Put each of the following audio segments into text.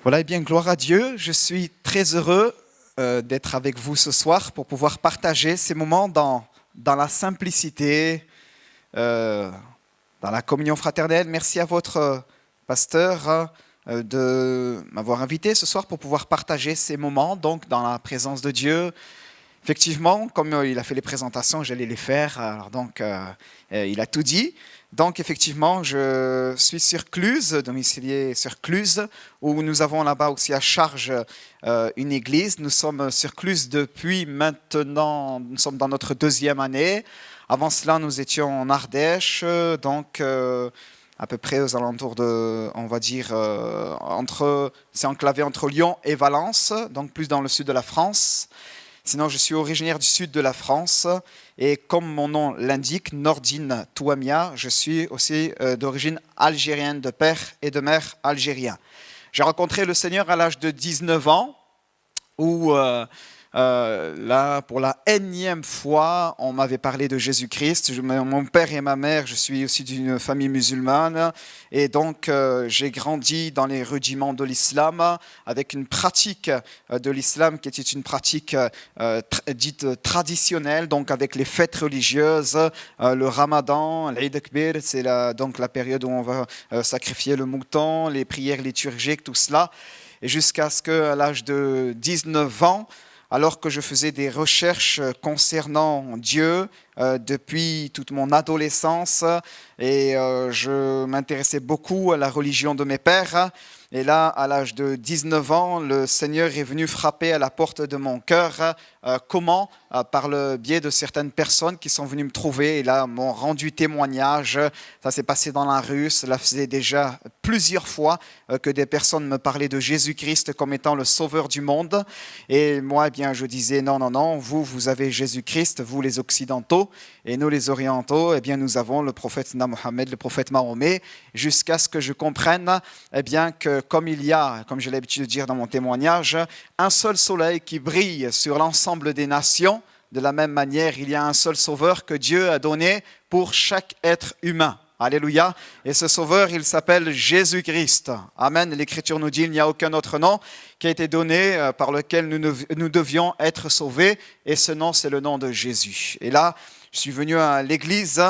Voilà, et bien, gloire à Dieu. Je suis très heureux d'être avec vous ce soir pour pouvoir partager ces moments dans la simplicité, dans la communion fraternelle. Merci à votre pasteur de m'avoir invité ce soir pour pouvoir partager ces moments donc dans la présence de Dieu. Effectivement, comme il a fait les présentations, j'allais les faire. Alors donc, il a tout dit. Donc, effectivement, je suis sur Cluse, domicilié sur Cluse, où nous avons là-bas aussi à charge une église. Nous sommes sur Cluse depuis maintenant, nous sommes dans notre 2e année. Avant cela, nous étions en Ardèche, donc à peu près aux alentours de, on va dire, c'est enclavé entre Lyon et Valence, donc plus dans le sud de la France. Sinon, je suis originaire du sud de la France et comme mon nom l'indique, Nordine Touamia, je suis aussi d'origine algérienne, de père et de mère algérien. J'ai rencontré le Seigneur à l'âge de 19 ans où là, pour la énième fois, on m'avait parlé de Jésus-Christ. Mon père et ma mère, je suis aussi d'une famille musulmane. Et donc, j'ai grandi dans les rudiments de l'islam, avec une pratique de l'islam qui était une pratique dite traditionnelle, donc avec les fêtes religieuses, le ramadan, l'Eid al-Kbir, c'est donc la période où on va sacrifier le mouton, les prières liturgiques, tout cela. Et jusqu'à ce qu'à l'âge de 19 ans, alors que je faisais des recherches concernant Dieu depuis toute mon adolescence et je m'intéressais beaucoup à la religion de mes pères. Et là, à l'âge de 19 ans, le Seigneur est venu frapper à la porte de mon cœur. Comment ? Par le biais de certaines personnes qui sont venues me trouver et là m'ont rendu témoignage. Ça s'est passé dans la rue. Cela faisait déjà plusieurs fois que des personnes me parlaient de Jésus-Christ comme étant le sauveur du monde. Et moi, eh bien, je disais non, vous avez Jésus-Christ, vous les Occidentaux. Et nous, les Orientaux, eh bien, nous avons le prophète Mohammed, le prophète Mahomet, jusqu'à ce que je comprenne eh bien, que comme il y a, comme j'ai l'habitude de dire dans mon témoignage, un seul soleil qui brille sur l'ensemble des nations, de la même manière, il y a un seul sauveur que Dieu a donné pour chaque être humain. Alléluia. Et ce sauveur, il s'appelle Jésus-Christ. Amen. L'Écriture nous dit qu'il n'y a aucun autre nom qui a été donné par lequel nous devions être sauvés. Et ce nom, c'est le nom de Jésus. Et là, je suis venu à l'église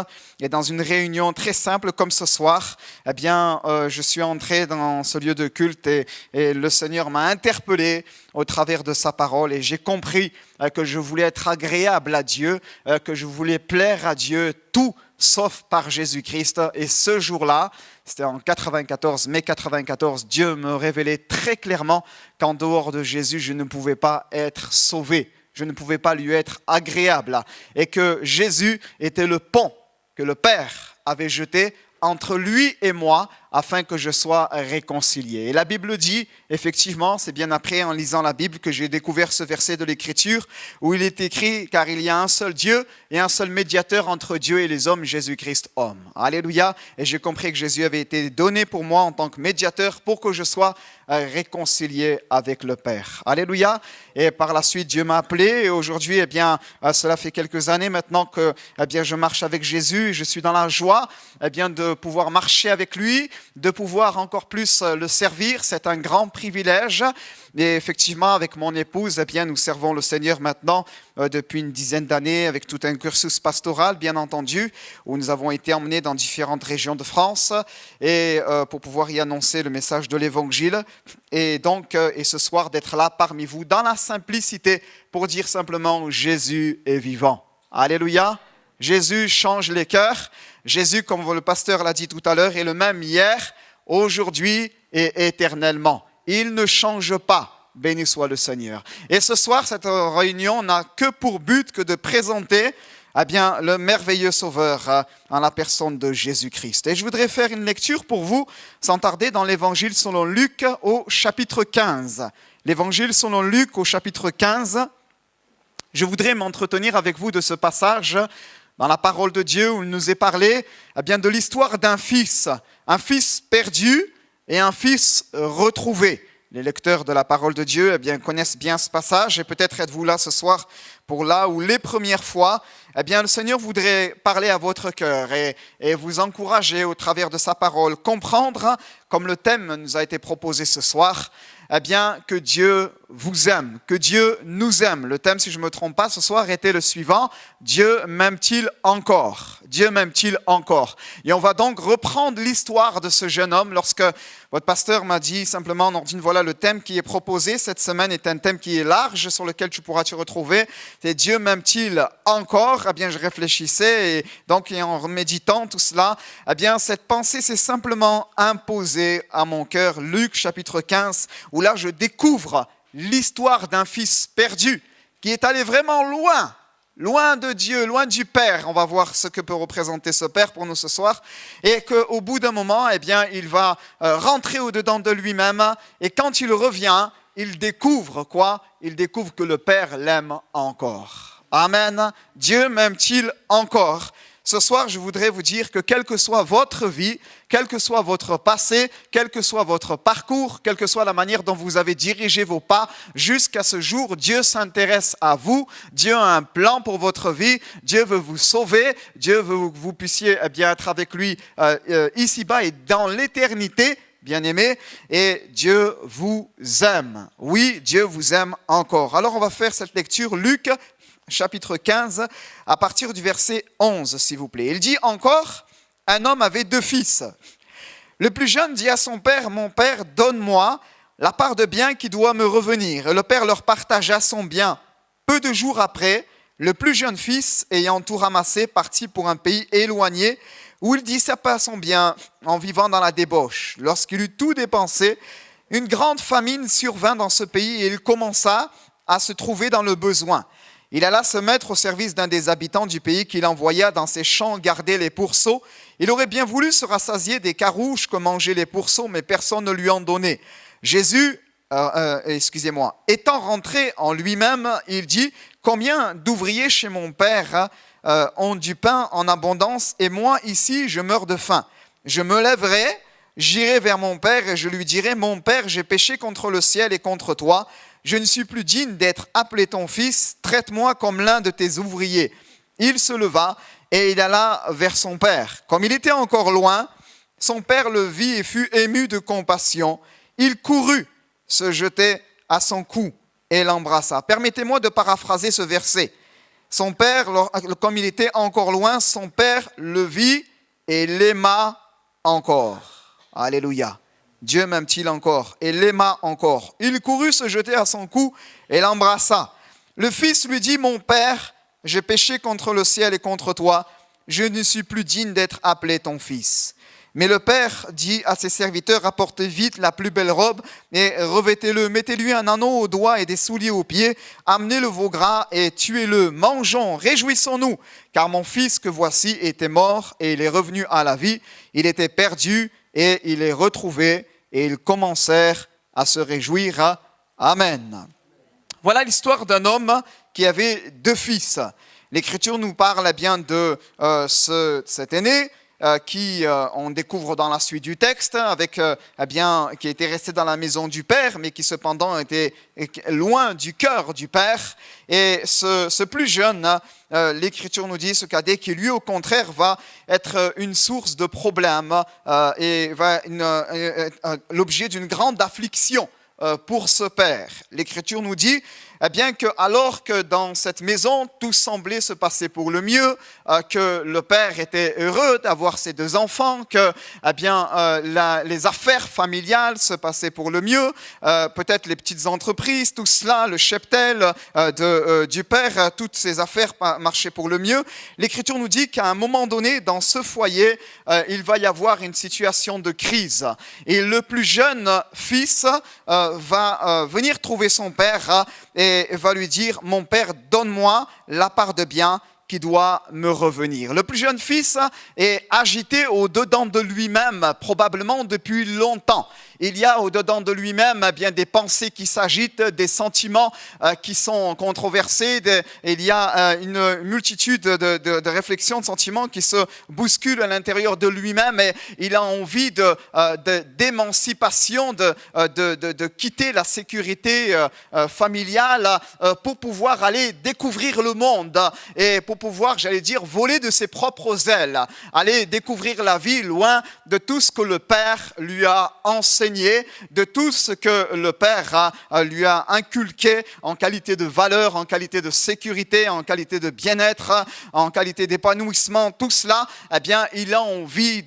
et dans une réunion très simple comme ce soir, eh bien, je suis entré dans ce lieu de culte et le Seigneur m'a interpellé au travers de sa parole et j'ai compris que je voulais être agréable à Dieu, que je voulais plaire à Dieu, tout sauf par Jésus-Christ. Et ce jour-là, c'était en 94, mai 94, Dieu me révélait très clairement qu'en dehors de Jésus, je ne pouvais pas être sauvé. Je ne pouvais pas lui être agréable et que Jésus était le pont que le Père avait jeté entre lui et moi afin que je sois réconcilié. Et la Bible dit, effectivement, c'est bien après en lisant la Bible que j'ai découvert ce verset de l'Écriture où il est écrit « Car il y a un seul Dieu et un seul médiateur entre Dieu et les hommes, Jésus-Christ homme. » Alléluia. Et j'ai compris que Jésus avait été donné pour moi en tant que médiateur pour que je sois réconcilié avec le Père. Alléluia. Et par la suite, Dieu m'a appelé et aujourd'hui, eh bien, cela fait quelques années maintenant que eh bien, je marche avec Jésus et je suis dans la joie eh bien, de pouvoir marcher avec lui, de pouvoir encore plus le servir. C'est un grand privilège. Et effectivement, avec mon épouse, eh bien, nous servons le Seigneur maintenant depuis une dizaine d'années avec tout un cursus pastoral, bien entendu, où nous avons été emmenés dans différentes régions de France et pour pouvoir y annoncer le message de l'Évangile. Et donc, et ce soir, d'être là parmi vous dans la simplicité pour dire simplement Jésus est vivant. Alléluia. Jésus change les cœurs. Jésus, comme le pasteur l'a dit tout à l'heure, est le même hier, aujourd'hui et éternellement. Il ne change pas. Béni soit le Seigneur. Et ce soir, cette réunion n'a que pour but que de présenter eh bien, le merveilleux Sauveur en la personne de Jésus-Christ. Et je voudrais faire une lecture pour vous, sans tarder, dans l'Évangile selon Luc au chapitre 15. L'Évangile selon Luc au chapitre 15. Je voudrais m'entretenir avec vous de ce passage dans la parole de Dieu où il nous est parlé eh bien, de l'histoire d'un fils perdu et un fils retrouvé. Les lecteurs de la parole de Dieu eh bien, connaissent bien ce passage et peut-être êtes-vous là ce soir pour là où les premières fois, eh bien, le Seigneur voudrait parler à votre cœur et vous encourager au travers de sa parole, comprendre, comme le thème nous a été proposé ce soir, eh bien, que Dieu vous aime, que Dieu nous aime. Le thème, si je ne me trompe pas, ce soir était le suivant, Dieu m'aime-t-il encore? Dieu m'aime-t-il encore? Et on va donc reprendre l'histoire de ce jeune homme lorsque votre pasteur m'a dit simplement, Nordine, voilà le thème qui est proposé cette semaine est un thème qui est large sur lequel tu pourras te retrouver. C'est Dieu m'aime-t-il encore? Eh bien, je réfléchissais et donc en méditant tout cela, eh bien, cette pensée s'est simplement imposée à mon cœur. Luc chapitre 15, où là je découvre l'histoire d'un fils perdu qui est allé vraiment loin de Dieu, loin du Père. On va voir ce que peut représenter ce Père pour nous ce soir. Et qu'au bout d'un moment, eh bien, il va rentrer au-dedans de lui-même. Et quand il revient, il découvre quoi? Il découvre que le Père l'aime encore. Amen. Dieu m'aime-t-il encore? Ce soir, je voudrais vous dire que quelle que soit votre vie, quel que soit votre passé, quel que soit votre parcours, quelle que soit la manière dont vous avez dirigé vos pas, jusqu'à ce jour, Dieu s'intéresse à vous. Dieu a un plan pour votre vie. Dieu veut vous sauver. Dieu veut que vous puissiez bien être avec lui ici-bas et dans l'éternité, bien-aimés. Et Dieu vous aime. Oui, Dieu vous aime encore. Alors, on va faire cette lecture, Luc chapitre 15, à partir du verset 11, s'il vous plaît. Il dit encore, un homme avait 2 fils. Le plus jeune dit à son père, mon père, donne-moi la part de bien qui doit me revenir. Et le père leur partagea son bien. Peu de jours après, le plus jeune fils, ayant tout ramassé, partit pour un pays éloigné, où il dissipa son bien en vivant dans la débauche. Lorsqu'il eut tout dépensé, une grande famine survint dans ce pays et il commença à se trouver dans le besoin. Il alla se mettre au service d'un des habitants du pays qu'il envoya dans ses champs garder les pourceaux. Il aurait bien voulu se rassasier des carouches que mangeaient les pourceaux, mais personne ne lui en donnait. Jésus, étant rentré en lui-même, il dit « Combien d'ouvriers chez mon père ont du pain en abondance et moi ici je meurs de faim. Je me lèverai, j'irai vers mon père et je lui dirai « Mon père, j'ai péché contre le ciel et contre toi. Je ne suis plus digne d'être appelé ton fils, traite-moi comme l'un de tes ouvriers. » Il se leva et il alla vers son père. Comme il était encore loin, son père le vit et fut ému de compassion. Il courut, se jetait à son cou et l'embrassa. Permettez-moi de paraphraser ce verset. Son père, comme il était encore loin, son père le vit et l'aima encore. Alléluia. Dieu m'aime-t-il encore? Et l'aima encore. Il courut se jeter à son cou et l'embrassa. Le fils lui dit, mon père, j'ai péché contre le ciel et contre toi. Je ne suis plus digne d'être appelé ton fils. Mais le père dit à ses serviteurs, apportez vite la plus belle robe et revêtez-le. Mettez-lui un anneau au doigt et des souliers aux pieds. Amenez le veau gras et tuez-le. Mangeons, réjouissons-nous. Car mon fils que voici était mort et il est revenu à la vie. Il était perdu et il est retrouvé, et ils commencèrent à se réjouir. Amen. Voilà l'histoire d'un homme qui avait 2 fils. L'Écriture nous parle bien de cet aîné qui, on découvre dans la suite du texte, qui était resté dans la maison du père, mais qui cependant était loin du cœur du père. Et ce plus jeune, l'Écriture nous dit, ce cadet qui lui au contraire va être une source de problèmes et va l'objet d'une grande affliction pour ce père. L'Écriture nous dit bien que alors que dans cette maison tout semblait se passer pour le mieux, que le père était heureux d'avoir ses 2 enfants, que les affaires familiales se passaient pour le mieux, peut-être les petites entreprises, tout cela, le cheptel du père, toutes ces affaires marchaient pour le mieux. L'Écriture nous dit qu'à un moment donné, dans ce foyer, il va y avoir une situation de crise. Et le plus jeune fils va venir trouver son père et va lui dire, mon père, donne-moi la part de bien qui doit me revenir. Le plus jeune fils est agité au-dedans de lui-même, probablement depuis longtemps. Il y a au-dedans de lui-même bien des pensées qui s'agitent, des sentiments qui sont controversés. Il y a une multitude de réflexions, de sentiments qui se bousculent à l'intérieur de lui-même. Et il a envie d'émancipation, de quitter la sécurité familiale pour pouvoir aller découvrir le monde et pour pouvoir, j'allais dire, voler de ses propres ailes, aller découvrir la vie loin de tout ce que le Père lui a enseigné, de tout ce que le Père lui a inculqué en qualité de valeur, en qualité de sécurité, en qualité de bien-être, en qualité d'épanouissement, tout cela, eh bien, il a envie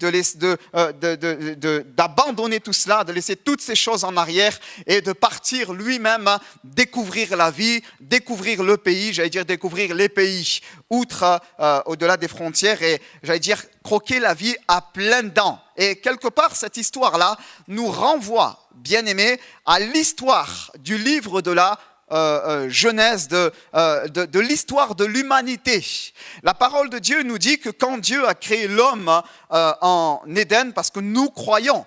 d'abandonner tout cela, de laisser toutes ces choses en arrière et de partir lui-même découvrir la vie, découvrir le pays, j'allais dire découvrir les pays outre, au-delà des frontières et j'allais dire croquer la vie à pleines dents. Et quelque part, cette histoire-là nous renvoie, bien aimés, à l'histoire du livre de la Genèse, de l'histoire de l'humanité. La parole de Dieu nous dit que quand Dieu a créé l'homme en Éden, parce que nous croyons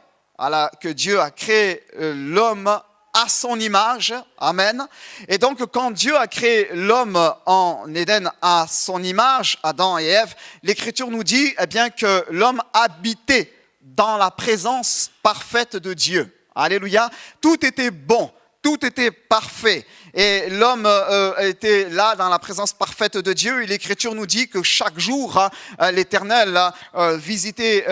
que Dieu a créé l'homme à son image, amen. Et donc, quand Dieu a créé l'homme en Éden à son image, Adam et Ève, l'Écriture nous dit bien que l'homme habitait dans la présence parfaite de Dieu. Alléluia. Tout était bon. Tout était parfait et l'homme était là dans la présence parfaite de Dieu. Et l'Écriture nous dit que chaque jour, l'Éternel visitait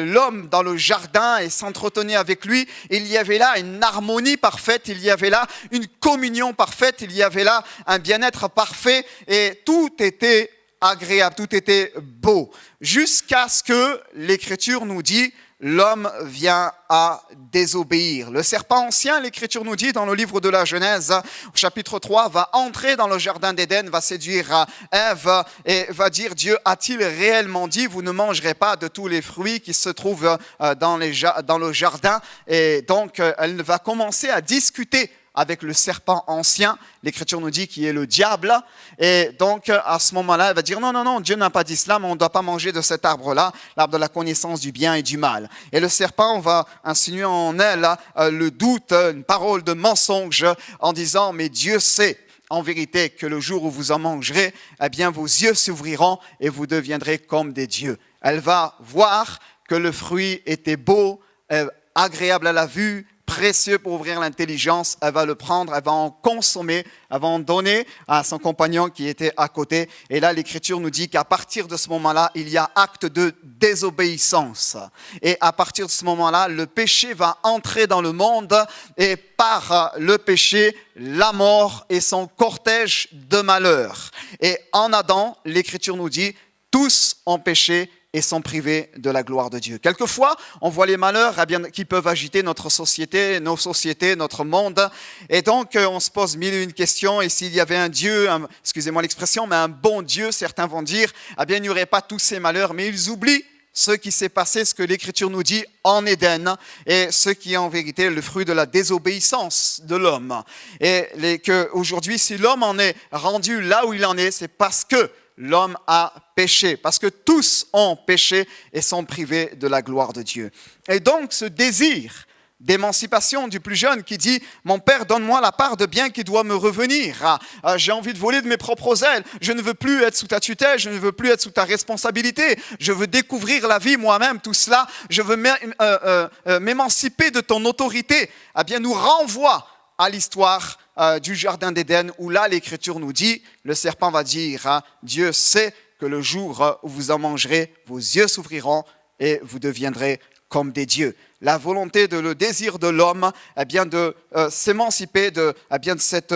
l'homme dans le jardin et s'entretenait avec lui. Il y avait là une harmonie parfaite, il y avait là une communion parfaite, il y avait là un bien-être parfait et tout était agréable, tout était beau. Jusqu'à ce que l'Écriture nous dit l'homme vient à désobéir. Le serpent ancien, l'Écriture nous dit dans le livre de la Genèse, au chapitre 3, va entrer dans le jardin d'Éden, va séduire Ève et va dire, Dieu a-t-il réellement dit, vous ne mangerez pas de tous les fruits qui se trouvent dans le jardin. Et donc, elle va commencer à discuter avec le serpent ancien, l'Écriture nous dit qu'il est le diable, et donc à ce moment-là, elle va dire non, Dieu n'a pas dit cela, mais on ne doit pas manger de cet arbre-là, l'arbre de la connaissance du bien et du mal. Et le serpent va insinuer en elle le doute, une parole de mensonge, en disant mais Dieu sait en vérité que le jour où vous en mangerez, eh bien vos yeux s'ouvriront et vous deviendrez comme des dieux. Elle va voir que le fruit était beau, agréable à la vue, précieux pour ouvrir l'intelligence, elle va le prendre, elle va en consommer, elle va en donner à son compagnon qui était à côté. Et là, l'Écriture nous dit qu'à partir de ce moment-là, il y a acte de désobéissance. Et à partir de ce moment-là, le péché va entrer dans le monde et par le péché, la mort et son cortège de malheur. Et en Adam, l'Écriture nous dit, tous ont péché et sont privés de la gloire de Dieu. Quelquefois, on voit les malheurs qui peuvent agiter notre société, nos sociétés, notre monde. Et donc, on se pose mille et une questions. Et s'il y avait un Dieu, excusez-moi l'expression, mais un bon Dieu, certains vont dire, eh bien, il n'y aurait pas tous ces malheurs. Mais ils oublient ce qui s'est passé, ce que l'Écriture nous dit en Éden, et ce qui est en vérité le fruit de la désobéissance de l'homme. Et qu'aujourd'hui, si l'homme en est rendu là où il en est, c'est parce que l'homme a péché, parce que tous ont péché et sont privés de la gloire de Dieu. Et donc, ce désir d'émancipation du plus jeune qui dit « Mon père, donne-moi la part de bien qui doit me revenir. J'ai envie de voler de mes propres ailes. Je ne veux plus être sous ta tutelle, je ne veux plus être sous ta responsabilité. Je veux découvrir la vie moi-même, tout cela. Je veux m'émanciper de ton autorité. » Eh bien, nous renvoie à l'histoire du jardin d'Éden où là l'Écriture nous dit, le serpent va dire, Dieu sait que le jour où vous en mangerez, vos yeux s'ouvriront et vous deviendrez comme des dieux. La volonté, le désir de l'homme, eh bien de s'émanciper de cette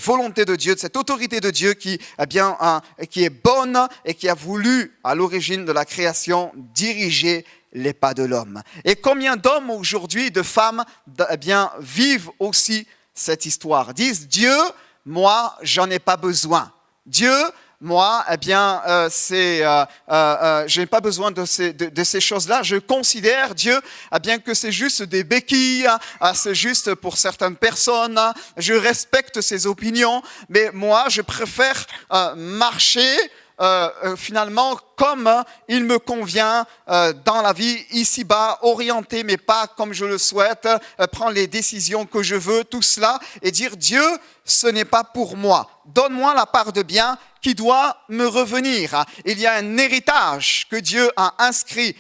volonté de Dieu, de cette autorité de Dieu qui est bonne et qui a voulu à l'origine de la création diriger les pas de l'homme. Et combien d'hommes aujourd'hui, de femmes, vivent aussi cette histoire, disent Dieu, moi, j'en ai pas besoin. Dieu, moi, eh bien, je n'ai pas besoin de ces choses-là. Je considère Dieu, eh bien, que c'est juste des béquilles, c'est juste pour certaines personnes. Je respecte ses opinions, mais moi, je préfère marcher finalement comme il me convient dans la vie ici-bas, orienté mais pas comme je le souhaite, prendre les décisions que je veux, tout cela, et dire Dieu, ce n'est pas pour moi. Donne-moi la part de bien qui doit me revenir. Il y a un héritage que Dieu a inscrit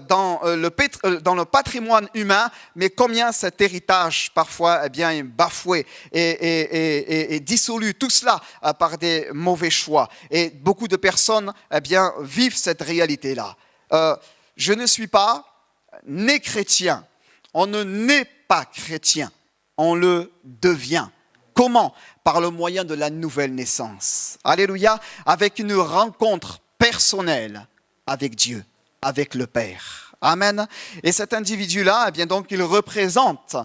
dans le patrimoine humain, mais combien cet héritage parfois eh bien, est bafoué et dissolu, tout cela par des mauvais choix. Et beaucoup de personnes eh bien, vivent cette réalité-là. Je ne suis pas né chrétien. On ne naît pas chrétien, on le devient. Comment? Par le moyen de la nouvelle naissance. Alléluia, avec une rencontre personnelle avec Dieu, avec le Père. Amen. Et cet individu-là, eh bien donc, il représente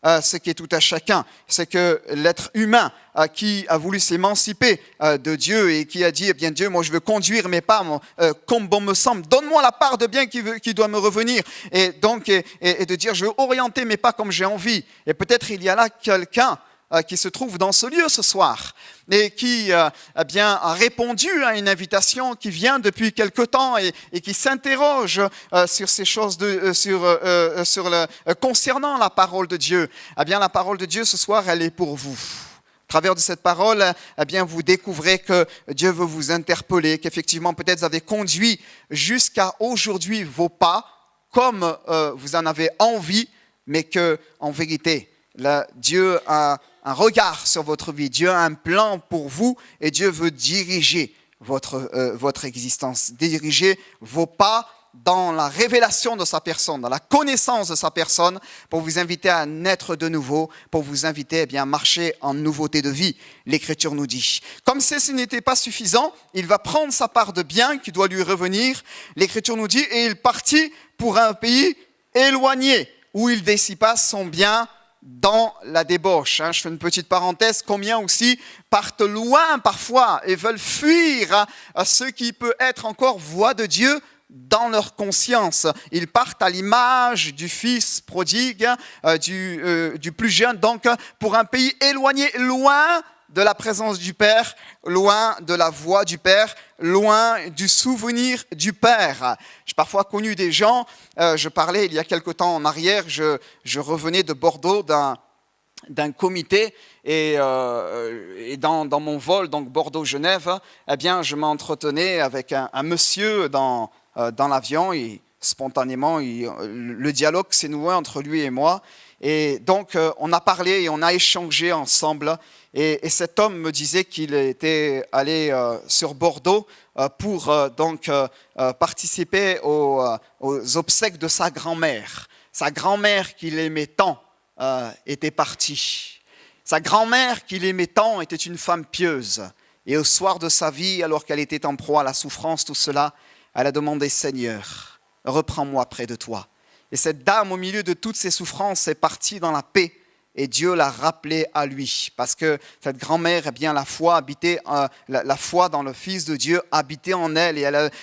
ce qui est tout à chacun. C'est que l'être humain qui a voulu s'émanciper de Dieu et qui a dit, eh bien Dieu, moi je veux conduire mes pas comme bon me semble. Donne-moi la part de bien qui doit me revenir. Et donc, et de dire, je veux orienter mes pas comme j'ai envie. Et peut-être il y a là quelqu'un qui se trouve dans ce lieu ce soir et qui eh bien, a répondu à une invitation qui vient depuis quelque temps et qui s'interroge sur ces choses concernant la parole de Dieu. Eh bien, la parole de Dieu ce soir, elle est pour vous. À travers de cette parole, eh bien, vous découvrez que Dieu veut vous interpeller, qu'effectivement peut-être vous avez conduit jusqu'à aujourd'hui vos pas comme vous en avez envie, mais que en vérité, là, Dieu a un regard sur votre vie, Dieu a un plan pour vous et Dieu veut diriger votre existence, diriger vos pas dans la révélation de sa personne, dans la connaissance de sa personne, pour vous inviter à naître de nouveau, pour vous inviter eh bien, à marcher en nouveauté de vie, l'Écriture nous dit. Comme ce n'était pas suffisant, il va prendre sa part de bien qui doit lui revenir, l'Écriture nous dit, et il partit pour un pays éloigné, où il dissipa son bien dans la débauche. Je fais une petite parenthèse, combien aussi partent loin parfois et veulent fuir à ce qui peut être encore voie de Dieu dans leur conscience. Ils partent à l'image du fils prodigue, du plus jeune, donc pour un pays éloigné, loin de la présence du Père, loin de la voix du Père, loin du souvenir du Père. J'ai parfois connu des gens, je parlais il y a quelque temps en arrière, je revenais de Bordeaux d'un comité et dans mon vol, donc Bordeaux-Genève, eh bien, je m'entretenais avec un monsieur dans l'avion et spontanément, le dialogue s'est noué entre lui et moi. Et donc, on a parlé et on a échangé ensemble. Et cet homme me disait qu'il était allé sur Bordeaux pour donc participer aux obsèques de sa grand-mère. Sa grand-mère qu'il aimait tant était partie. Sa grand-mère qu'il aimait tant était une femme pieuse. Et au soir de sa vie, alors qu'elle était en proie à la souffrance, tout cela, elle a demandé « Seigneur, reprends-moi près de toi ». Et cette dame, au milieu de toutes ses souffrances, est partie dans la paix. Et Dieu l'a rappelé à lui. Parce que cette grand-mère, eh bien, la foi dans le Fils de Dieu habitait en elle.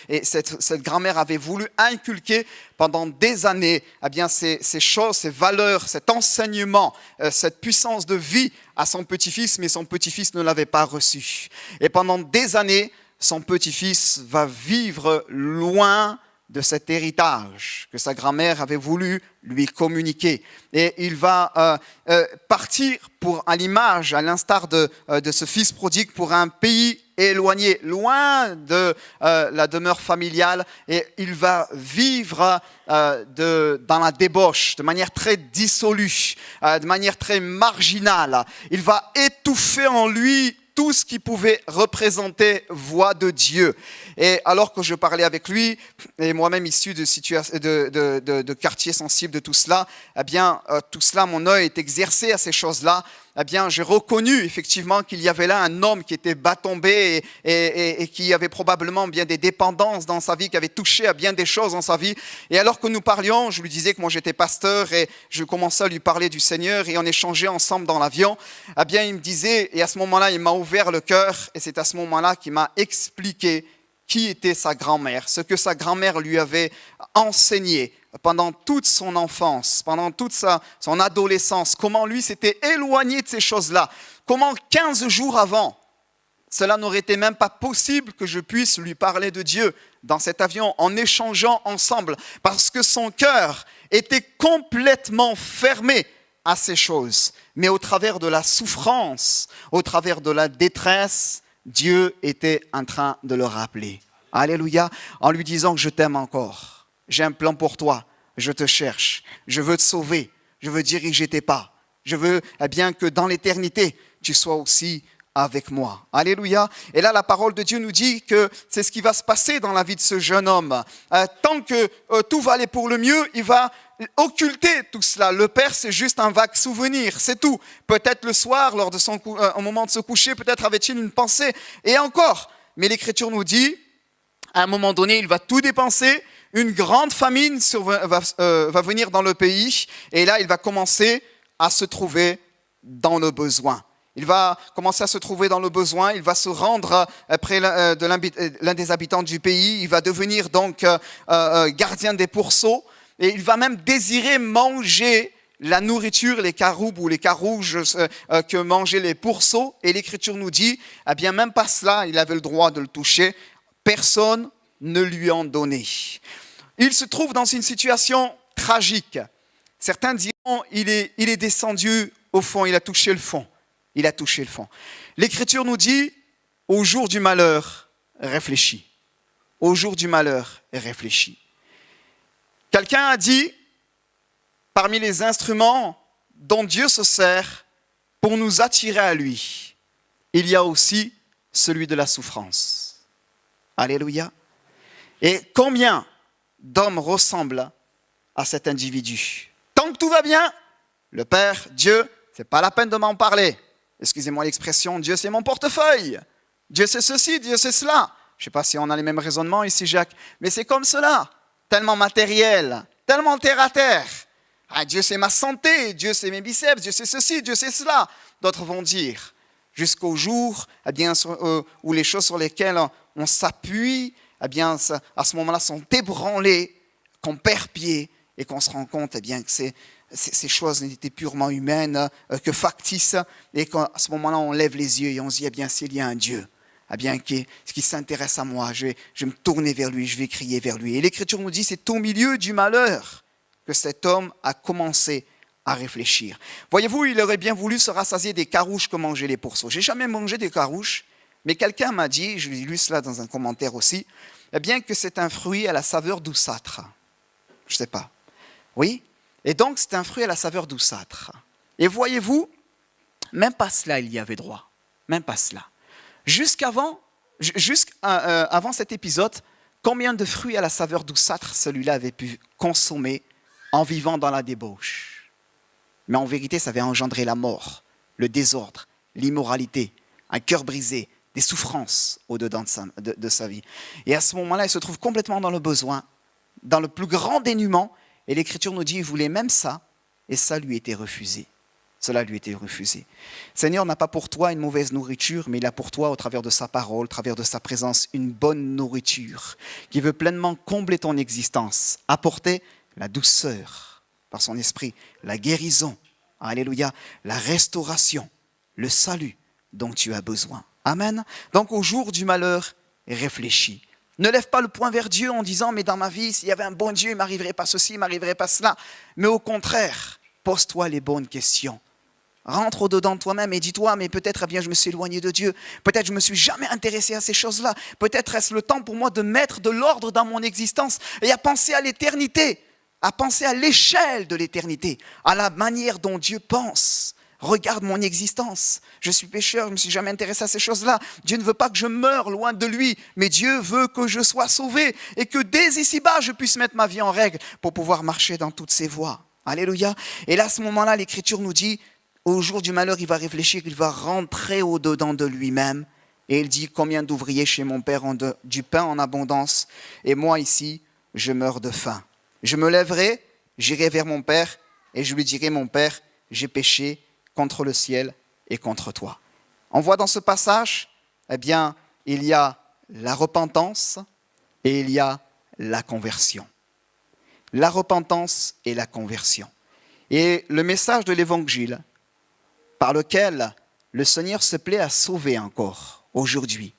Et cette grand-mère avait voulu inculquer pendant des années eh bien, ces choses, ces valeurs, cet enseignement, cette puissance de vie à son petit-fils. Mais son petit-fils ne l'avait pas reçu. Et pendant des années, son petit-fils va vivre loin de cet héritage que sa grand-mère avait voulu lui communiquer. Et il va partir à l'image, à l'instar de ce fils prodigue, pour un pays éloigné, loin de la demeure familiale. Et il va vivre dans la débauche, de manière très dissolue, de manière très marginale. Il va étouffer en lui tout ce qui pouvait représenter voix de Dieu. Et alors que je parlais avec lui, et moi-même issu de quartiers sensibles de tout cela, eh bien, tout cela, mon œil est exercé à ces choses-là. Eh bien, j'ai reconnu effectivement qu'il y avait là un homme qui était bas tombé et qui avait probablement bien des dépendances dans sa vie, qui avait touché à bien des choses dans sa vie. Et alors que nous parlions, je lui disais que moi j'étais pasteur et je commençais à lui parler du Seigneur et on échangeait ensemble dans l'avion. Eh bien, il me disait, et à ce moment-là, il m'a ouvert ouvert le cœur et c'est à ce moment-là qu'il m'a expliqué qui était sa grand-mère, ce que sa grand-mère lui avait enseigné pendant toute son enfance, pendant toute son adolescence, comment lui s'était éloigné de ces choses-là, comment 15 jours avant, cela n'aurait été même pas possible que je puisse lui parler de Dieu dans cet avion en échangeant ensemble, parce que son cœur était complètement fermé à ces choses. Mais au travers de la souffrance, au travers de la détresse, Dieu était en train de le rappeler. Alléluia, en lui disant que je t'aime encore. J'ai un plan pour toi, je te cherche, je veux te sauver, je veux diriger tes pas. Je veux bien que dans l'éternité, tu sois aussi avec moi. Alléluia. Et là, la parole de Dieu nous dit que c'est ce qui va se passer dans la vie de ce jeune homme. Tant que tout va aller pour le mieux, il va occulter tout cela. Le père, c'est juste un vague souvenir, c'est tout. Peut-être le soir, lors de au moment de se coucher, peut-être avait-il une pensée. Et encore, mais l'Écriture nous dit, à un moment donné, il va tout dépenser. Une grande famine va venir dans le pays. Et là, il va commencer à se trouver dans le besoin. Il va commencer à se trouver dans le besoin, il va se rendre près de l'un des habitants du pays, il va devenir donc gardien des pourceaux et il va même désirer manger la nourriture, les caroubes ou les carouges que mangeaient les pourceaux. Et l'Écriture nous dit, eh bien même pas cela, il avait le droit de le toucher, personne ne lui en donnait. Il se trouve dans une situation tragique. Certains diront, il est descendu au fond, il a touché le fond. Il a touché le fond. L'Écriture nous dit, au jour du malheur, réfléchis. Au jour du malheur, réfléchis. Quelqu'un a dit, parmi les instruments dont Dieu se sert pour nous attirer à lui, il y a aussi celui de la souffrance. Alléluia. Et combien d'hommes ressemblent à cet individu? Tant que tout va bien, le Père, Dieu, c'est pas la peine de m'en parler. Excusez-moi l'expression, Dieu c'est mon portefeuille. Dieu c'est ceci, Dieu c'est cela. Je ne sais pas si on a les mêmes raisonnements ici, Jacques, mais c'est comme cela. Tellement matériel, tellement terre à terre. Ah, Dieu c'est ma santé, Dieu c'est mes biceps, Dieu c'est ceci, Dieu c'est cela. D'autres vont dire, jusqu'au jour où les choses sur lesquelles on s'appuie, à ce moment-là sont ébranlées, qu'on perd pied et qu'on se rend compte que ces choses n'étaient purement humaines, que factices, et qu'à ce moment-là, on lève les yeux et on se dit, s'il y a un Dieu, qui s'intéresse à moi, je vais me tourner vers lui, je vais crier vers lui. Et l'Écriture nous dit, c'est au milieu du malheur que cet homme a commencé à réfléchir. Voyez-vous, il aurait bien voulu se rassasier des carouches que mangeaient les pourceaux. Je n'ai jamais mangé des carouches, mais quelqu'un m'a dit, je l'ai lu cela dans un commentaire aussi, que c'est un fruit à la saveur douceâtre. Je ne sais pas. Oui. Et donc, c'est un fruit à la saveur douceâtre. Et voyez-vous, même pas cela, il y avait droit. Même pas cela. Jusqu'avant cet épisode, combien de fruits à la saveur douceâtre celui-là avait pu consommer en vivant dans la débauche? Mais en vérité, ça avait engendré la mort, le désordre, l'immoralité, un cœur brisé, des souffrances au-dedans de sa vie. Et à ce moment-là, il se trouve complètement dans le besoin, dans le plus grand dénuement. Et l'Écriture nous dit, il voulait même ça, et ça lui était refusé. Cela lui était refusé. Seigneur n'a pas pour toi une mauvaise nourriture, mais il a pour toi, au travers de sa parole, au travers de sa présence, une bonne nourriture qui veut pleinement combler ton existence, apporter la douceur par son esprit, la guérison, alléluia, la restauration, le salut dont tu as besoin. Amen. Donc au jour du malheur, réfléchis. Ne lève pas le poing vers Dieu en disant, mais dans ma vie, s'il y avait un bon Dieu, il ne m'arriverait pas ceci, il ne m'arriverait pas cela. Mais au contraire, pose-toi les bonnes questions. Rentre au-dedans de toi-même et dis-toi, mais peut-être je me suis éloigné de Dieu. Peut-être je ne me suis jamais intéressé à ces choses-là. Peut-être est-ce le temps pour moi de mettre de l'ordre dans mon existence et à penser à l'éternité, à penser à l'échelle de l'éternité, à la manière dont Dieu pense. Regarde mon existence. Je suis pécheur, je ne me suis jamais intéressé à ces choses-là. Dieu ne veut pas que je meure loin de lui, mais Dieu veut que je sois sauvé et que dès ici-bas, je puisse mettre ma vie en règle pour pouvoir marcher dans toutes ses voies. Alléluia. Et là, à ce moment-là, l'Écriture nous dit, au jour du malheur, il va réfléchir, il va rentrer au-dedans de lui-même. Et il dit, combien d'ouvriers chez mon Père ont du pain en abondance, et moi ici, je meurs de faim. Je me lèverai, j'irai vers mon Père, et je lui dirai, mon Père, j'ai péché contre le ciel et contre toi. On voit dans ce passage, eh bien, il y a la repentance et il y a la conversion. La repentance et la conversion. Et le message de l'Évangile par lequel le Seigneur se plaît à sauver encore aujourd'hui.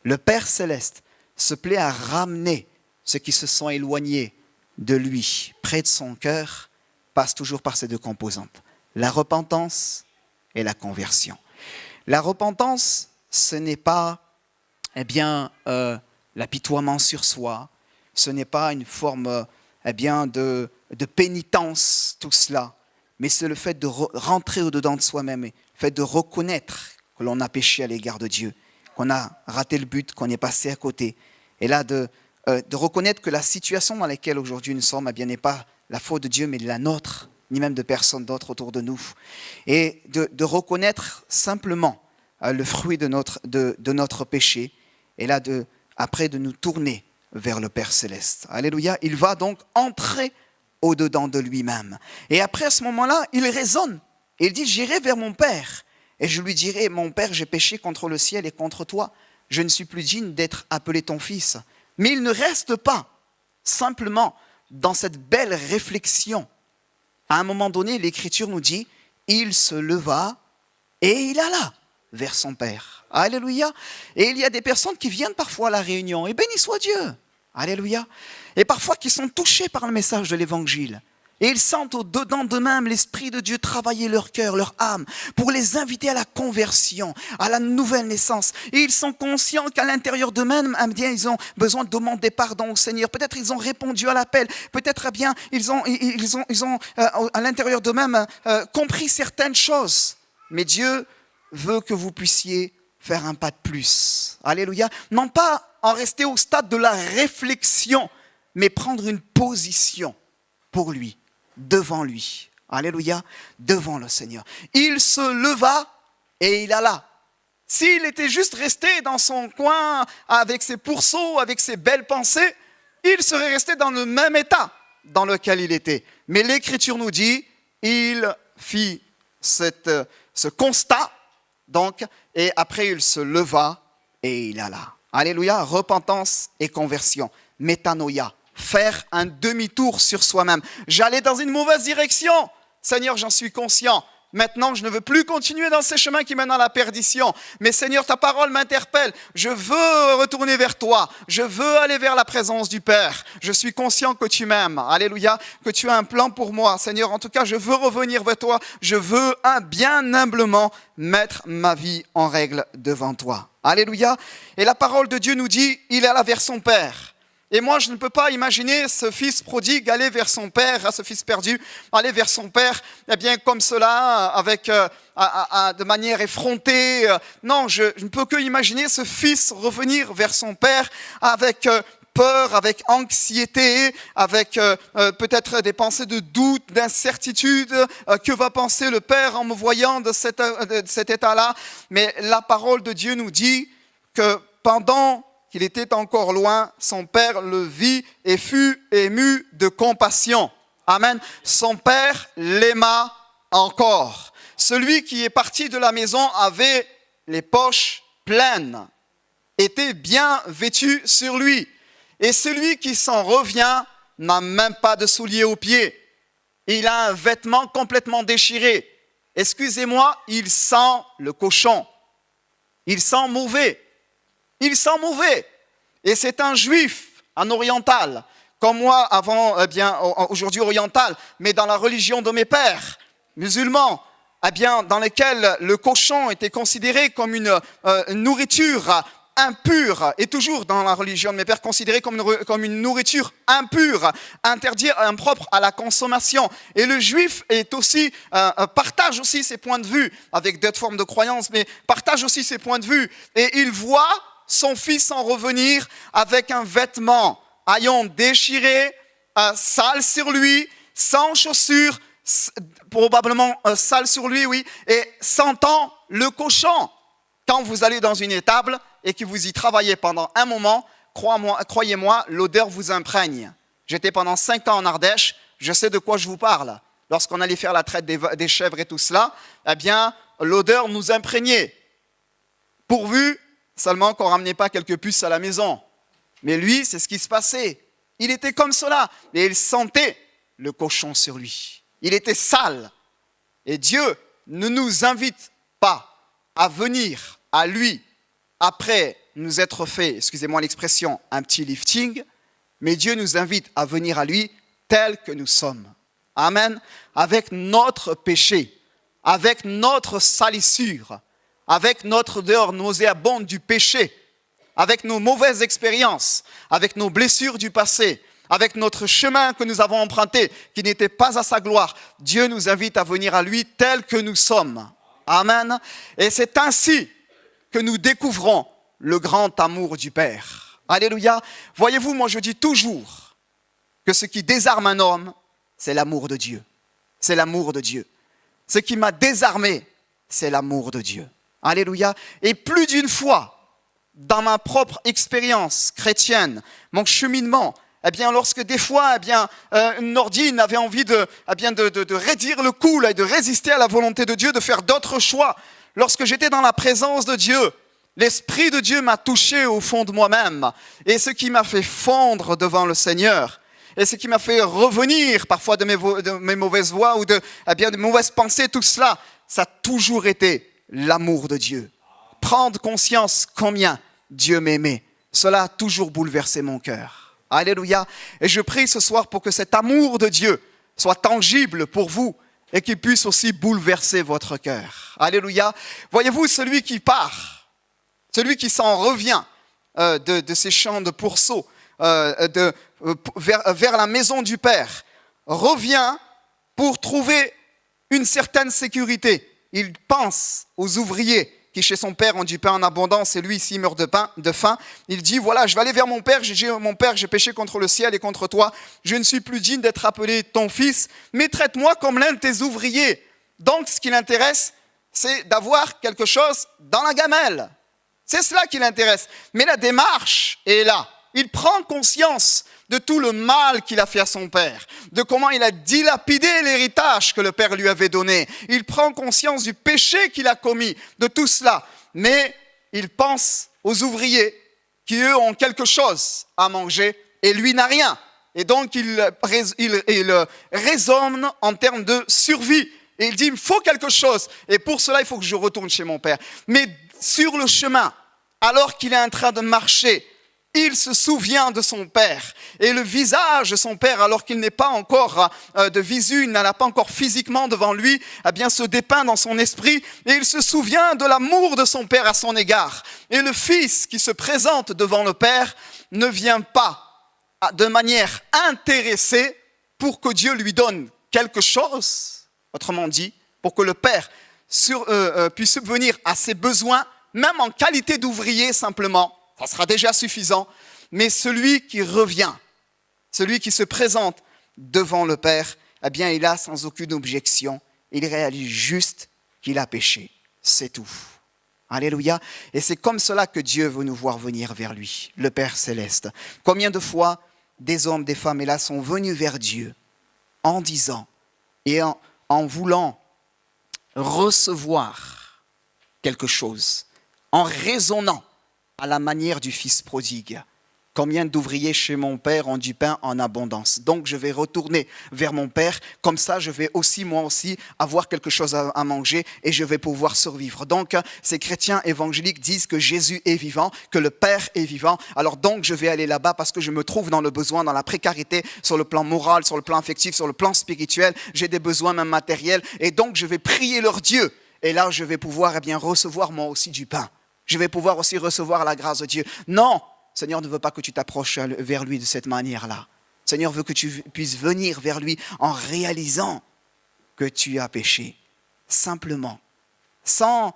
Le Père Céleste se plaît à ramener ceux qui se sont éloignés de lui, près de son cœur, passe toujours par ces deux composantes. La repentance et la conversion. La repentance, ce n'est pas l'apitoiement sur soi, ce n'est pas une forme de pénitence, tout cela, mais c'est le fait de rentrer au-dedans de soi-même, le fait de reconnaître que l'on a péché à l'égard de Dieu, qu'on a raté le but, qu'on est passé à côté, et là de reconnaître que la situation dans laquelle aujourd'hui nous sommes n'est pas la faute de Dieu, mais de la nôtre, ni même de personne d'autre autour de nous, et de reconnaître simplement le fruit de notre péché, et là après de nous tourner vers le Père Céleste. Alléluia, il va donc entrer au-dedans de lui-même. Et après, à ce moment-là, il raisonne. Il dit, j'irai vers mon Père. Et je lui dirai, mon Père, j'ai péché contre le ciel et contre toi. Je ne suis plus digne d'être appelé ton fils. Mais il ne reste pas simplement dans cette belle réflexion. À un moment donné, l'Écriture nous dit, il se leva et il alla vers son Père. Alléluia. Et il y a des personnes qui viennent parfois à la réunion. Et béni soit Dieu. Alléluia. Et parfois qui sont touchés par le message de l'Évangile. Et ils sentent au-dedans d'eux-mêmes l'Esprit de Dieu travailler leur cœur, leur âme, pour les inviter à la conversion, à la nouvelle naissance. Et ils sont conscients qu'à l'intérieur d'eux-mêmes, ils ont besoin de demander pardon au Seigneur. Peut-être ils ont répondu à l'appel. Peut-être ils ont à l'intérieur d'eux-mêmes compris certaines choses. Mais Dieu veut que vous puissiez faire un pas de plus. Alléluia. Non pas en rester au stade de la réflexion, mais prendre une position pour lui, devant lui. Alléluia, devant le Seigneur. Il se leva et il alla. S'il était juste resté dans son coin avec ses pourceaux, avec ses belles pensées, il serait resté dans le même état dans lequel il était. Mais l'Écriture nous dit, il fit ce constat, donc, et après il se leva et il alla. Alléluia, repentance et conversion, métanoïa. Faire un demi-tour sur soi-même. J'allais dans une mauvaise direction. Seigneur, j'en suis conscient. Maintenant, je ne veux plus continuer dans ces chemins qui mènent à la perdition. Mais Seigneur, ta parole m'interpelle. Je veux retourner vers toi. Je veux aller vers la présence du Père. Je suis conscient que tu m'aimes. Alléluia, que tu as un plan pour moi. Seigneur, en tout cas, je veux revenir vers toi. Je veux bien humblement mettre ma vie en règle devant toi. Alléluia. Et la parole de Dieu nous dit, il alla vers son Père. Et moi, je ne peux pas imaginer ce fils prodigue aller vers son père, ce fils perdu, aller vers son père, comme cela, avec, de manière effrontée. Non, je ne peux que imaginer ce fils revenir vers son père avec peur, avec anxiété, avec peut-être des pensées de doute, d'incertitude. Que va penser le père en me voyant de cet état-là? Mais la parole de Dieu nous dit que pendant qu'il était encore loin, son père le vit et fut ému de compassion. Amen. Son père l'aima encore. Celui qui est parti de la maison avait les poches pleines, était bien vêtu sur lui. Et celui qui s'en revient n'a même pas de souliers aux pieds. Il a un vêtement complètement déchiré. Excusez-moi, il sent le cochon. Il sent mauvais. Il sent mauvais. Et c'est un juif, un oriental, comme moi avant, aujourd'hui oriental, mais dans la religion de mes pères, musulmans, dans lesquels le cochon était considéré comme une nourriture impure, et toujours dans la religion de mes pères, considéré comme une nourriture impure, interdite, impropre à la consommation. Et le juif partage aussi ses points de vue, avec d'autres formes de croyances, mais partage aussi ses points de vue. Et il voit son fils en revenir avec un vêtement déchiré, sale sur lui, sans chaussures, probablement sale sur lui, oui, et sentant le cochon. Quand vous allez dans une étable et que vous y travaillez pendant un moment, croyez-moi, l'odeur vous imprègne. J'étais pendant 5 ans en Ardèche, je sais de quoi je vous parle. Lorsqu'on allait faire la traite des chèvres et tout cela, l'odeur nous imprégnait. pourvu seulement qu'on ne ramenait pas quelques puces à la maison. Mais lui, c'est ce qui se passait. Il était comme cela, et il sentait le cochon sur lui. Il était sale. Et Dieu ne nous invite pas à venir à lui après nous être fait, excusez-moi l'expression, un petit lifting, mais Dieu nous invite à venir à lui tel que nous sommes. Amen. Avec notre péché, avec notre salissure, avec notre odeur nauséabonde du péché, avec nos mauvaises expériences, avec nos blessures du passé, avec notre chemin que nous avons emprunté, qui n'était pas à sa gloire. Dieu nous invite à venir à lui tel que nous sommes. Amen. Et c'est ainsi que nous découvrons le grand amour du Père. Alléluia. Voyez-vous, moi je dis toujours que ce qui désarme un homme, c'est l'amour de Dieu. C'est l'amour de Dieu. Ce qui m'a désarmé, c'est l'amour de Dieu. Alléluia. Et plus d'une fois, dans ma propre expérience chrétienne, mon cheminement, eh bien, lorsque des fois, Nordine avait envie de raidir le cou là, et de résister à la volonté de Dieu, de faire d'autres choix, lorsque j'étais dans la présence de Dieu, l'Esprit de Dieu m'a touché au fond de moi-même. Et ce qui m'a fait fondre devant le Seigneur, et ce qui m'a fait revenir parfois de mes mauvaises voies ou de mauvaises pensées, tout cela, ça a toujours été l'amour de Dieu. Prendre conscience combien Dieu m'aimait, cela a toujours bouleversé mon cœur. Alléluia. Et je prie ce soir pour que cet amour de Dieu soit tangible pour vous et qu'il puisse aussi bouleverser votre cœur. Alléluia. Voyez-vous, celui qui part, celui qui s'en revient de ces champs de pourceaux vers la maison du Père, revient pour trouver une certaine sécurité. Il pense aux ouvriers qui chez son père ont du pain en abondance et lui ici meurt de faim. Il dit voilà, je vais aller vers mon père, j'ai péché contre le ciel et contre toi, je ne suis plus digne d'être appelé ton fils, mais traite-moi comme l'un de tes ouvriers. Donc ce qui l'intéresse, c'est d'avoir quelque chose dans la gamelle. C'est cela qui l'intéresse. Mais la démarche est là. Il prend conscience de tout le mal qu'il a fait à son père, de comment il a dilapidé l'héritage que le père lui avait donné. Il prend conscience du péché qu'il a commis, de tout cela. Mais il pense aux ouvriers qui, eux, ont quelque chose à manger et lui n'a rien. Et donc, il raisonne en termes de survie. Et il dit, il me faut quelque chose. Et pour cela, il faut que je retourne chez mon père. Mais sur le chemin, alors qu'il est en train de marcher, il se souvient de son père. Et le visage de son père, alors qu'il n'est pas encore de visu, il n'en a pas encore physiquement devant lui, eh bien, se dépeint dans son esprit. Et il se souvient de l'amour de son père à son égard. Et le fils qui se présente devant le père ne vient pas de manière intéressée pour que Dieu lui donne quelque chose. Autrement dit, pour que le père puisse subvenir à ses besoins, même en qualité d'ouvrier simplement. Ça sera déjà suffisant. Mais celui qui revient, celui qui se présente devant le Père, eh bien, il a sans aucune objection. Il réalise juste qu'il a péché. C'est tout. Alléluia. Et c'est comme cela que Dieu veut nous voir venir vers lui, le Père céleste. Combien de fois des hommes, des femmes, hélas, sont venus vers Dieu en disant et en voulant recevoir quelque chose, en raisonnant à la manière du fils prodigue. Combien d'ouvriers chez mon père ont du pain en abondance. Donc je vais retourner vers mon père, comme ça je vais aussi, moi aussi, avoir quelque chose à manger et je vais pouvoir survivre. Donc ces chrétiens évangéliques disent que Jésus est vivant, que le Père est vivant. Alors donc je vais aller là-bas parce que je me trouve dans le besoin, dans la précarité, sur le plan moral, sur le plan affectif, sur le plan spirituel. J'ai des besoins même matériels et donc je vais prier leur Dieu. Et là je vais pouvoir recevoir moi aussi du pain. Je vais pouvoir aussi recevoir la grâce de Dieu. Non, Seigneur ne veut pas que tu t'approches vers lui de cette manière-là. Seigneur veut que tu puisses venir vers lui en réalisant que tu as péché. Simplement. Sans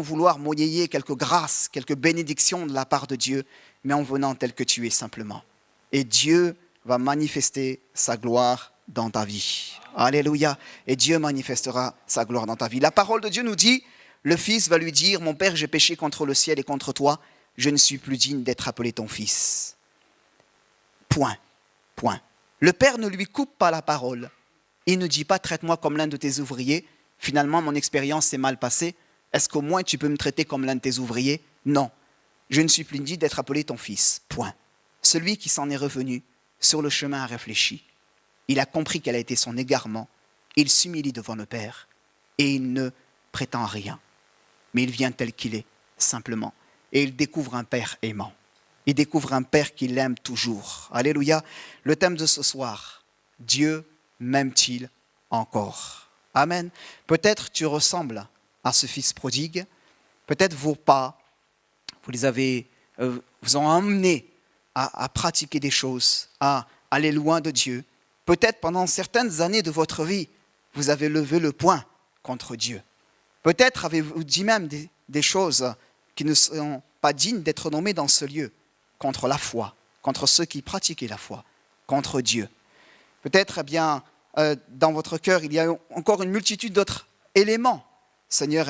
vouloir monnayer quelques grâces, quelques bénédictions de la part de Dieu, mais en venant tel que tu es simplement. Et Dieu va manifester sa gloire dans ta vie. Alléluia. Et Dieu manifestera sa gloire dans ta vie. La parole de Dieu nous dit, le fils va lui dire, mon père, j'ai péché contre le ciel et contre toi, je ne suis plus digne d'être appelé ton fils. Point. Le père ne lui coupe pas la parole. Il ne dit pas, traite-moi comme l'un de tes ouvriers. Finalement, mon expérience s'est mal passée. Est-ce qu'au moins tu peux me traiter comme l'un de tes ouvriers? Non, je ne suis plus digne d'être appelé ton fils, point. Celui qui s'en est revenu sur le chemin a réfléchi. Il a compris quel a été son égarement. Il s'humilie devant le Père et il ne prétend rien. Mais il vient tel qu'il est, simplement. Et il découvre un Père aimant. Il découvre un Père qui l'aime toujours. Alléluia. Le thème de ce soir, Dieu m'aime-t-il encore? Amen. Peut-être tu ressembles à ce fils prodigue. Peut-être vos pas, vous ont amené à pratiquer des choses, à aller loin de Dieu. Peut-être pendant certaines années de votre vie, vous avez levé le poing contre Dieu. Peut-être avez-vous dit même des choses qui ne sont pas dignes d'être nommées dans ce lieu, contre la foi, contre ceux qui pratiquaient la foi, contre Dieu. Peut-être, dans votre cœur, il y a encore une multitude d'autres éléments. Seigneur,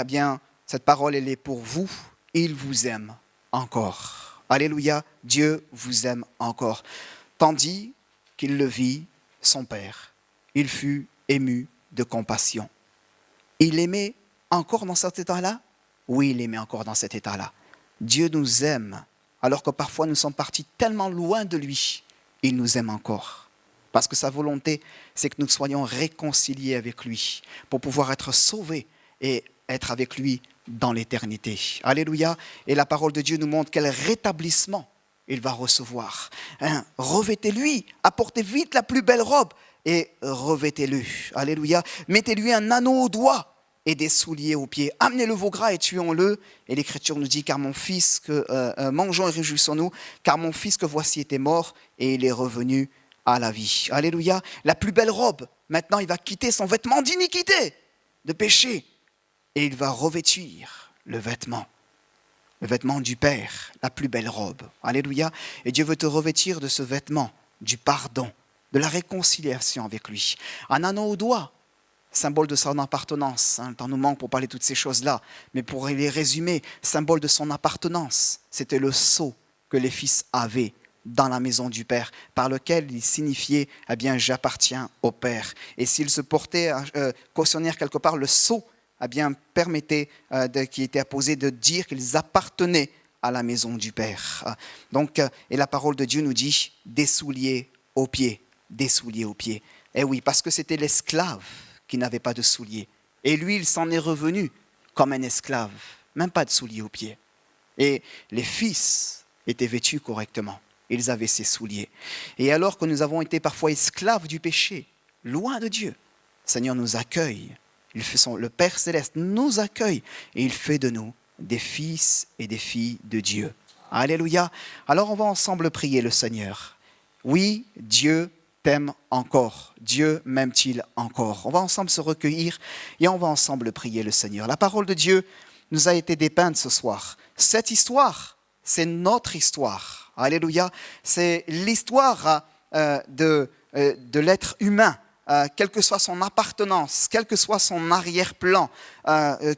cette parole, elle est pour vous. Il vous aime encore. Alléluia, Dieu vous aime encore. Tandis qu'il le vit, son Père, il fut ému de compassion. Il aimait encore dans cet état-là? Oui, il aimait encore dans cet état-là. Dieu nous aime, alors que parfois nous sommes partis tellement loin de lui. Il nous aime encore. Parce que sa volonté, c'est que nous soyons réconciliés avec lui, pour pouvoir être sauvés et être avec lui dans l'éternité. Alléluia. Et la parole de Dieu nous montre quel rétablissement il va recevoir. Revêtez-lui, apportez vite la plus belle robe et revêtez-le. Alléluia. Mettez-lui un anneau au doigt et des souliers aux pieds. Amenez le veau gras et tuons-le. Et l'Écriture nous dit, car mon fils, mangeons et réjouissons-nous, car mon fils que voici était mort et il est revenu à la vie. Alléluia. La plus belle robe. Maintenant, il va quitter son vêtement d'iniquité, de péché. Et il va revêtir le vêtement du Père, la plus belle robe. Alléluia. Et Dieu veut te revêtir de ce vêtement, du pardon, de la réconciliation avec lui. Un anneau au doigt, symbole de son appartenance. Le temps nous manque pour parler de toutes ces choses-là. Mais pour les résumer, symbole de son appartenance. C'était le sceau que les fils avaient dans la maison du Père, par lequel il signifiait, j'appartiens au Père. Et s'il se portait cautionnaire quelque part, le sceau, permettait, qui était apposé, de dire qu'ils appartenaient à la maison du Père. Et la parole de Dieu nous dit, des souliers aux pieds, des souliers aux pieds. Et oui, parce que c'était l'esclave qui n'avait pas de souliers. Et lui, il s'en est revenu comme un esclave, même pas de souliers aux pieds. Et les fils étaient vêtus correctement. Ils avaient ces souliers. Et alors que nous avons été parfois esclaves du péché, loin de Dieu, le Seigneur nous accueille. Le Père Céleste nous accueille et il fait de nous des fils et des filles de Dieu. Alléluia. Alors on va ensemble prier le Seigneur. Oui, Dieu t'aime encore. Dieu m'aime-t-il encore? On va ensemble se recueillir et on va ensemble prier le Seigneur. La parole de Dieu nous a été dépeinte ce soir. Cette histoire, c'est notre histoire. Alléluia. C'est l'histoire de l'être humain. Quelle que soit son appartenance, quel que soit son arrière-plan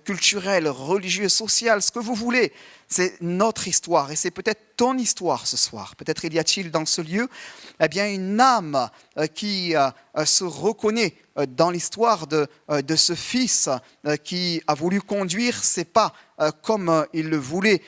culturel, religieux, social, ce que vous voulez, c'est notre histoire et c'est peut-être ton histoire ce soir. Peut-être il y a-t-il dans ce lieu une âme qui se reconnaît dans l'histoire de ce fils qui a voulu conduire ses pas comme il le voulait.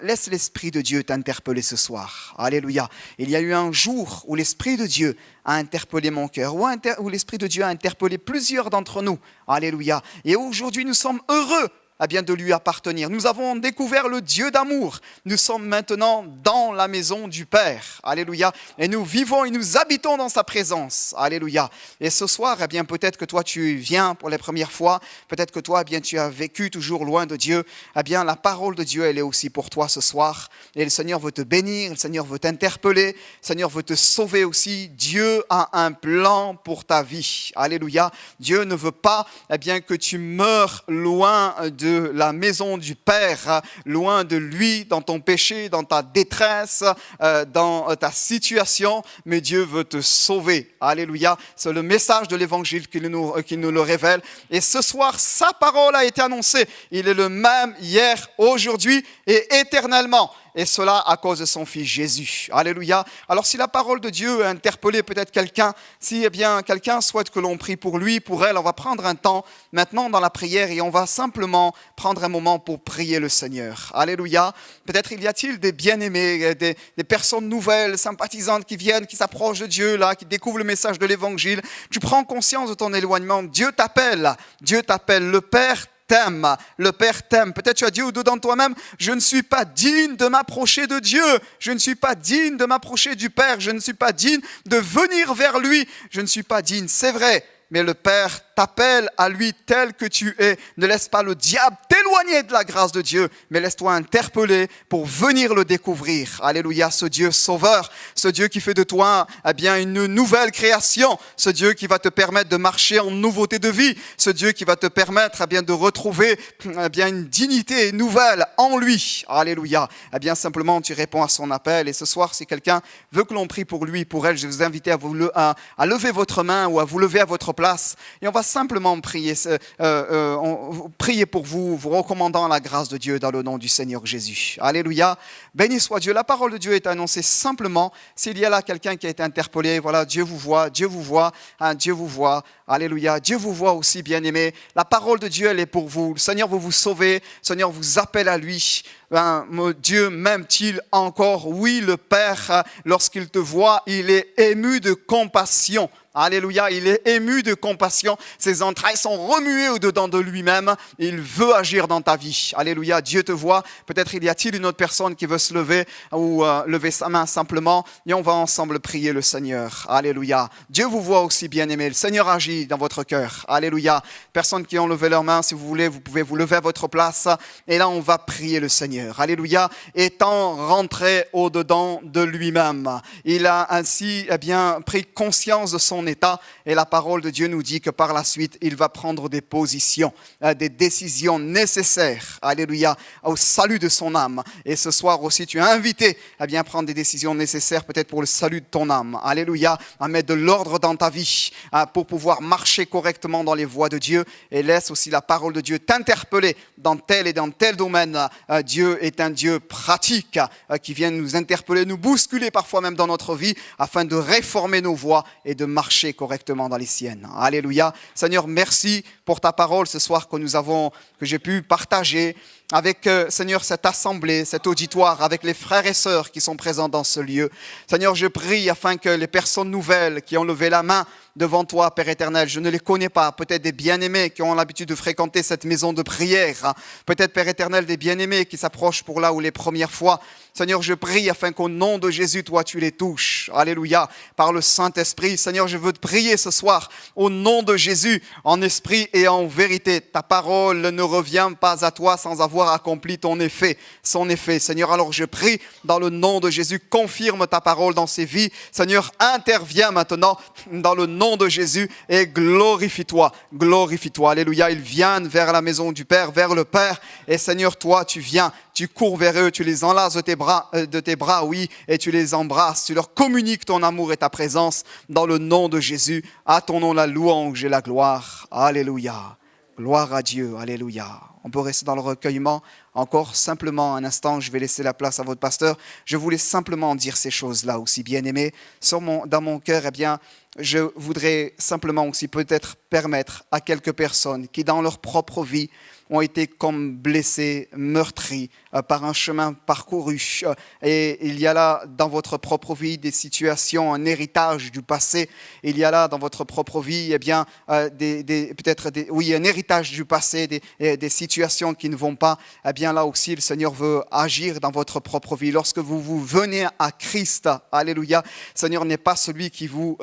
Laisse l'Esprit de Dieu t'interpeller ce soir. Alléluia. Il y a eu un jour où l'Esprit de Dieu a interpellé mon cœur, où l'Esprit de Dieu a interpellé plusieurs d'entre nous. Alléluia. Et aujourd'hui, nous sommes heureux de lui appartenir. Nous avons découvert le Dieu d'amour. Nous sommes maintenant dans la maison du Père. Alléluia. Et nous vivons et nous habitons dans sa présence. Alléluia. Et ce soir, peut-être que toi, tu viens pour la première fois. Peut-être que toi, tu as vécu toujours loin de Dieu. La parole de Dieu, elle est aussi pour toi ce soir. Et le Seigneur veut te bénir. Le Seigneur veut t'interpeller. Le Seigneur veut te sauver aussi. Dieu a un plan pour ta vie. Alléluia. Dieu ne veut pas, que tu meurs loin de la maison du Père, loin de lui, dans ton péché, dans ta détresse, dans ta situation, mais Dieu veut te sauver. Alléluia. C'est le message de l'évangile qui nous le révèle. Et ce soir, sa parole a été annoncée. Il est le même hier, aujourd'hui et éternellement. et cela à cause de son Fils Jésus. Alléluia. Alors si la parole de Dieu a interpellé peut-être quelqu'un, si quelqu'un souhaite que l'on prie pour lui, pour elle, on va prendre un temps maintenant dans la prière et on va simplement prendre un moment pour prier le Seigneur. Alléluia. Peut-être il y a-t-il des bien-aimés, des personnes nouvelles, sympathisantes qui viennent, qui s'approchent de Dieu, là, qui découvrent le message de l'Évangile. Tu prends conscience de ton éloignement. Dieu t'appelle. Dieu t'appelle. Le Père t'aime. Le Père t'aime. Peut-être tu as dit au-dedans de toi-même, je ne suis pas digne de m'approcher de Dieu. Je ne suis pas digne de m'approcher du Père. Je ne suis pas digne de venir vers lui. Je ne suis pas digne. C'est vrai. Mais le Père t'appelle à lui tel que tu es. Ne laisse pas le diable t'éloigner de la grâce de Dieu, mais laisse-toi interpeller pour venir le découvrir. Alléluia, ce Dieu sauveur, ce Dieu qui fait de toi une nouvelle création, ce Dieu qui va te permettre de marcher en nouveauté de vie, ce Dieu qui va te permettre de retrouver une dignité nouvelle en lui. Alléluia. Simplement, tu réponds à son appel. Et ce soir, si quelqu'un veut que l'on prie pour lui, pour elle, je vous invite à lever votre main ou à vous lever à votre place. Et on va simplement prier pour vous, vous recommandant la grâce de Dieu dans le nom du Seigneur Jésus. Alléluia. Béni soit Dieu. La parole de Dieu est annoncée simplement. S'il y a là quelqu'un qui a été interpellé, voilà, Dieu vous voit, Dieu vous voit, Dieu vous voit. Alléluia. Dieu vous voit aussi, bien-aimé. La parole de Dieu, elle est pour vous. Le Seigneur veut vous sauver. Le Seigneur vous appelle à lui. Dieu m'aime-t-il encore? Oui, le Père, lorsqu'il te voit, il est ému de compassion. Alléluia, il est ému de compassion. Ses entrailles sont remuées au-dedans de lui-même. Il veut agir dans ta vie. Alléluia, Dieu te voit. Peut-être il y a-t-il une autre personne qui veut se lever ou lever sa main simplement. Et on va ensemble prier le Seigneur. Alléluia. Dieu vous voit aussi, bien-aimé. Le Seigneur agit dans votre cœur. Alléluia. Personnes qui ont levé leurs mains, si vous voulez, vous pouvez vous lever à votre place. Et là, on va prier le Seigneur. Alléluia. Étant rentré au-dedans de lui-même. Il a ainsi pris conscience de son état, et la parole de Dieu nous dit que par la suite, il va prendre des positions, des décisions nécessaires, alléluia, au salut de son âme. Et ce soir aussi, tu es invité à prendre des décisions nécessaires peut-être pour le salut de ton âme, alléluia, à mettre de l'ordre dans ta vie, pour pouvoir marcher correctement dans les voies de Dieu, et laisse aussi la parole de Dieu t'interpeller dans tel et dans tel domaine. Dieu est un Dieu pratique, qui vient nous interpeller, nous bousculer parfois même dans notre vie, afin de réformer nos voies et de marcher correctement dans les siennes. Alléluia. Seigneur, merci pour ta parole ce soir que j'ai pu partager avec, Seigneur, cette assemblée, cet auditoire, avec les frères et sœurs qui sont présents dans ce lieu. Seigneur, je prie afin que les personnes nouvelles qui ont levé la main devant toi, Père éternel, je ne les connais pas, peut-être des bien-aimés qui ont l'habitude de fréquenter cette maison de prière, peut-être, Père éternel, des bien-aimés qui s'approchent pour là ou les premières fois. Seigneur, je prie afin qu'au nom de Jésus, toi, tu les touches. Alléluia. Par le Saint-Esprit, Seigneur, je veux te prier ce soir au nom de Jésus, en esprit et en vérité. Ta parole ne revient pas à toi sans avoir accompli son effet. Seigneur, alors je prie dans le nom de Jésus, confirme ta parole dans ces vies. Seigneur, interviens maintenant dans le nom de Jésus et glorifie-toi. Alléluia. Ils viennent vers la maison du Père, vers le Père. Et Seigneur, toi, tu viens. Tu cours vers eux, tu les enlaces de tes bras, oui, et tu les embrasses. Tu leur communiques ton amour et ta présence dans le nom de Jésus. À ton nom la louange et la gloire. Alléluia. Gloire à Dieu. Alléluia. On peut rester dans le recueillement encore simplement un instant. Je vais laisser la place à votre pasteur. Je voulais simplement dire ces choses-là aussi, bien-aimés. Dans mon cœur, je voudrais simplement aussi peut-être permettre à quelques personnes qui, dans leur propre vie, ont été comme blessés, meurtris par un chemin parcouru. Et il y a là dans votre propre vie des situations, un héritage du passé. Il y a là dans votre propre vie un héritage du passé, des situations qui ne vont pas. Là aussi, le Seigneur veut agir dans votre propre vie. Lorsque vous venez à Christ, alléluia, le Seigneur n'est pas celui qui vous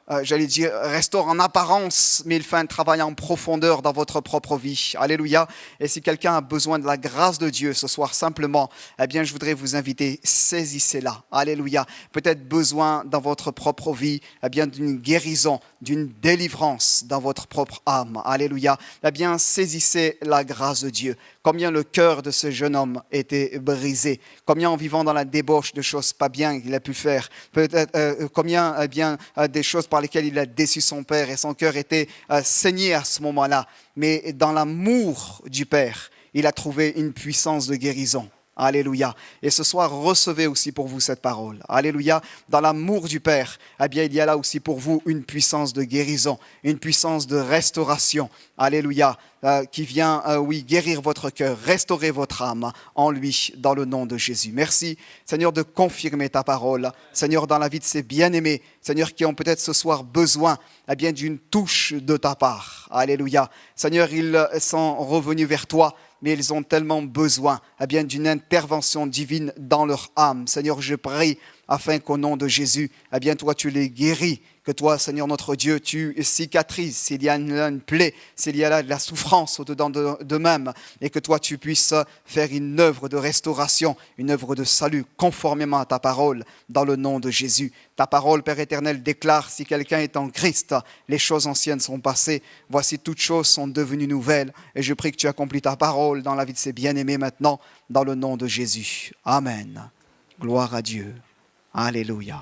restaure en apparence, mais il fait un travail en profondeur dans votre propre vie. Alléluia. Et si quelqu'un a besoin de la grâce de Dieu ce soir, simplement, je voudrais vous inviter, saisissez-la. Alléluia. Peut-être besoin dans votre propre vie, d'une guérison, d'une délivrance dans votre propre âme. Alléluia. Saisissez la grâce de Dieu. Combien le cœur de ce jeune homme était brisé. Combien en vivant dans la débauche de choses pas bien qu'il a pu faire. Peut-être combien des choses par lesquelles il a déçu son père et son cœur était saigné à ce moment-là. Mais dans l'amour du Père, il a trouvé une puissance de guérison. Alléluia. Et ce soir, recevez aussi pour vous cette parole. Alléluia. Dans l'amour du Père, eh bien, il y a là aussi pour vous une puissance de guérison, une puissance de restauration. Alléluia. Qui vient, oui, guérir votre cœur, restaurer votre âme en lui, dans le nom de Jésus. Merci, Seigneur, de confirmer ta parole. Seigneur, dans la vie de ces bien-aimés, Seigneur, qui ont peut-être ce soir besoin, eh bien, d'une touche de ta part. Alléluia. Seigneur, ils sont revenus vers toi, mais ils ont tellement besoin, eh bien, d'une intervention divine dans leur âme. Seigneur, je prie afin qu'au nom de Jésus, eh bien, toi, tu les guéris. Que toi, Seigneur notre Dieu, tu cicatrises s'il y a une plaie, s'il y a là de la souffrance au-dedans d'eux-mêmes, et que toi, tu puisses faire une œuvre de restauration, une œuvre de salut, conformément à ta parole, dans le nom de Jésus. Ta parole, Père éternel, déclare, si quelqu'un est en Christ, les choses anciennes sont passées, voici toutes choses sont devenues nouvelles, et je prie que tu accomplis ta parole dans la vie de ces bien-aimés maintenant, dans le nom de Jésus. Amen. Gloire à Dieu. Alléluia.